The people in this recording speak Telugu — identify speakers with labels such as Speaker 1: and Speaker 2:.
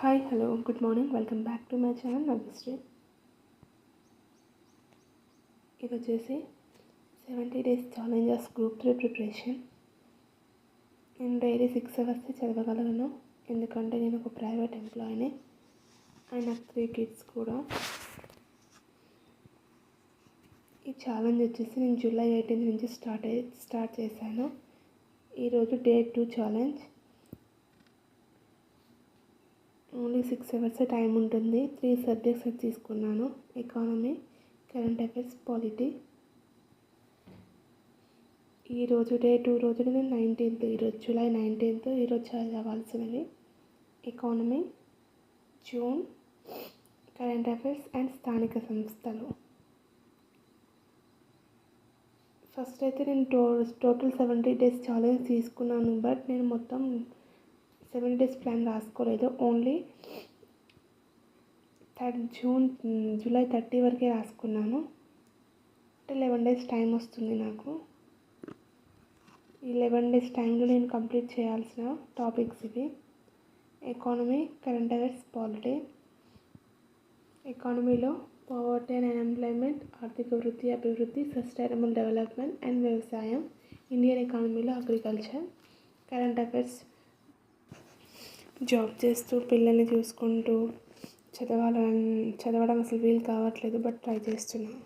Speaker 1: Hi hello good morning welcome back to my channel Navyasri. ఇది వచ్చేసి 70 days ఛాలెంజెస్ గ్రూప్ 3 ప్రిపరేషన్. నేను డైలీ 6 hours చదవగలను, ఎందుకంటే నేను ఒక ప్రైవేట్ ఎంప్లాయీని అండ్ నాకు 3 kids కూడా. ఈ ఛాలెంజ్ వచ్చేసి నేను July 18 నుంచి స్టార్ట్ చేశాను. ఈరోజు day 2 challenge. Only 6 hours time ఉంటుంది. 3 subjects తీసుకున్నాను: ఎకానమీ, కరెంట్ అఫైర్స్, పాలిటీ. ఈరోజు డే 2 రోజు నేను 19th, ఈరోజు July 19th. ఈరోజు చదవాల్సినవి economy, June, current affairs and స్థానిక సంస్థలు. ఫస్ట్ అయితే నేను టోటల్ 70 days ఛాలెంజ్ తీసుకున్నాను, బట్ నేను మొత్తం 7 days ప్లాన్ రాసుకోలేదు. ఓన్లీ July 30 వరకే రాసుకున్నాను. అంటే 11 days టైం వస్తుంది నాకు. ఈ 11 days టైంలో నేను కంప్లీట్ చేయాల్సిన టాపిక్స్ ఇవి: ఎకానమీ, కరెంట్ అఫైర్స్, పాలిటీ. ఎకానమీలో పావర్టీ అండ్ అన్ఎంప్లాయ్మెంట్, ఆర్థిక వృద్ధి, అభివృద్ధి, సస్టైనబుల్ డెవలప్మెంట్ అండ్ వ్యవసాయం. ఇండియన్ ఎకానమీలో అగ్రికల్చర్. కరెంట్ అఫైర్స్, జాబ్ చేస్తూ పిల్లల్ని చూసుకుంటూ చదవడం అసలు వీలు కావట్లేదు, బట్ ట్రై చేస్తున్నాను.